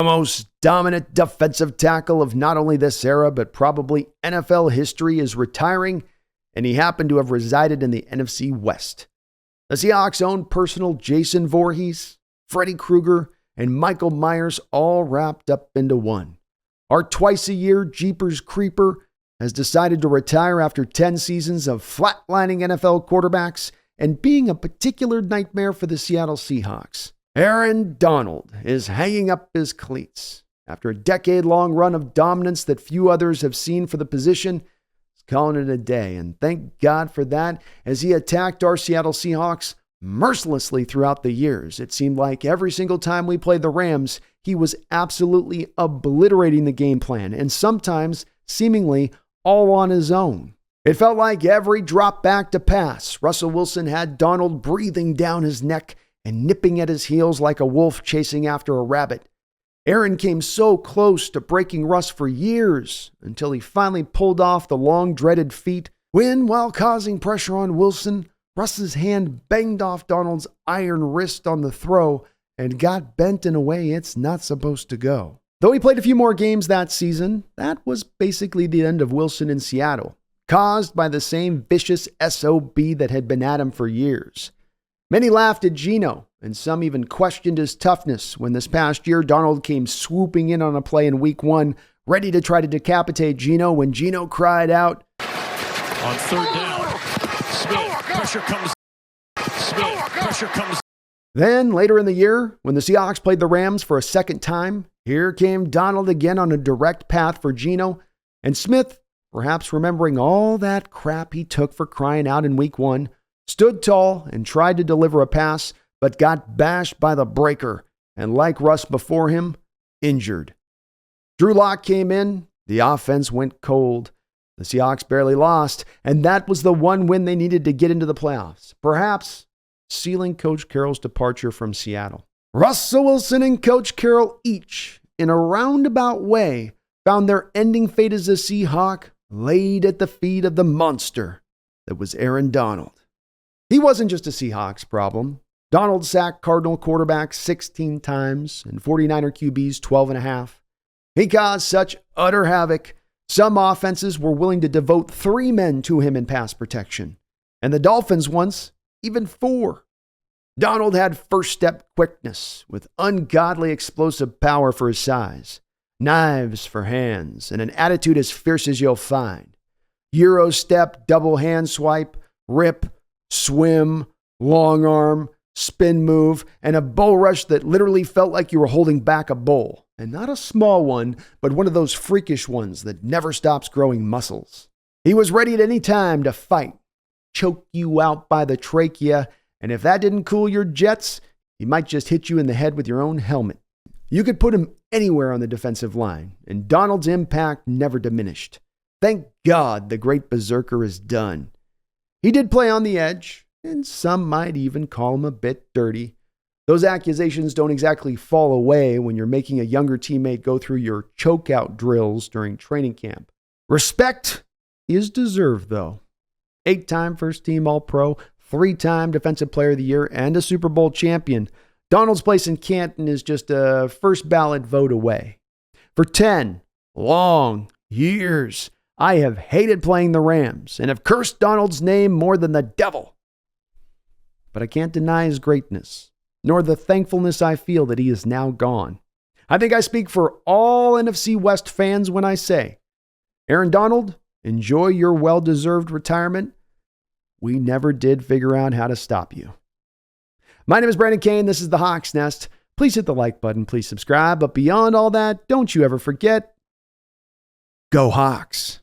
most dominant defensive tackle of not only this era, but probably NFL history, is retiring, and he happened to have resided in the NFC West. The Seahawks' own personal Jason Voorhees, Freddy Krueger, and Michael Myers all wrapped up into one. Our twice-a-year Jeepers Creeper has decided to retire after 10 seasons of flatlining NFL quarterbacks and being a particular nightmare for the Seattle Seahawks. Aaron Donald is hanging up his cleats. After a decade-long run of dominance that few others have seen for the position, he's calling it a day, and thank God for that, as he attacked our Seattle Seahawks mercilessly throughout the years. It seemed like every single time we played the Rams, he was absolutely obliterating the game plan, and sometimes seemingly all on his own. It felt like every drop back to pass, Russell Wilson had Donald breathing down his neck and nipping at his heels like a wolf chasing after a rabbit. Aaron came so close to breaking Russ for years until he finally pulled off the long-dreaded feat when, while causing pressure on Wilson, Russ's hand banged off Donald's iron wrist on the throw and got bent in a way it's not supposed to go. Though he played a few more games that season, that was basically the end of Wilson in Seattle, caused by the same vicious SOB that had been at him for years. Many laughed at Geno, and some even questioned his toughness when this past year Donald came swooping in on a play in week 1, ready to try to decapitate Geno when Geno cried out, on third down, Smith, pressure comes. Smith, pressure comes. Then, later in the year, when the Seahawks played the Rams for a second time, here came Donald again on a direct path for Geno, and Smith, perhaps remembering all that crap he took for crying out in week 1, stood tall and tried to deliver a pass, but got bashed by the breaker, and like Russ before him, injured. Drew Lock came in, the offense went cold. The Seahawks barely lost, and that was the one win they needed to get into the playoffs, perhaps sealing Coach Carroll's departure from Seattle. Russell Wilson and Coach Carroll each, in a roundabout way, found their ending fate as a Seahawk laid at the feet of the monster that was Aaron Donald. He wasn't just a Seahawks problem. Donald sacked Cardinal quarterbacks 16 times and 49er QBs 12 and a half. He caused such utter havoc, some offenses were willing to devote 3 men to him in pass protection, and the Dolphins once even 4. Donald had first-step quickness with ungodly explosive power for his size, knives for hands, and an attitude as fierce as you'll find. Euro step, double hand swipe, rip, swim, long arm, spin move, and a bull rush that literally felt like you were holding back a bull. And not a small one, but one of those freakish ones that never stops growing muscles. He was ready at any time to fight, choke you out by the trachea, and if that didn't cool your jets, he might just hit you in the head with your own helmet. You could put him anywhere on the defensive line, and Donald's impact never diminished. Thank God the great berserker is done. He did play on the edge, and some might even call him a bit dirty. Those accusations don't exactly fall away when you're making a younger teammate go through your chokeout drills during training camp. Respect is deserved, though. 8-time first-team All-Pro, 3-time Defensive Player of the Year, and a Super Bowl champion. Donald's place in Canton is just a first-ballot vote away. For 10 long years, I have hated playing the Rams and have cursed Donald's name more than the devil. But I can't deny his greatness, nor the thankfulness I feel that he is now gone. I think I speak for all NFC West fans when I say, Aaron Donald, enjoy your well-deserved retirement. We never did figure out how to stop you. My name is Brandon Kane. This is the Hawks Nest. Please hit the like button. Please subscribe. But beyond all that, don't you ever forget, go Hawks.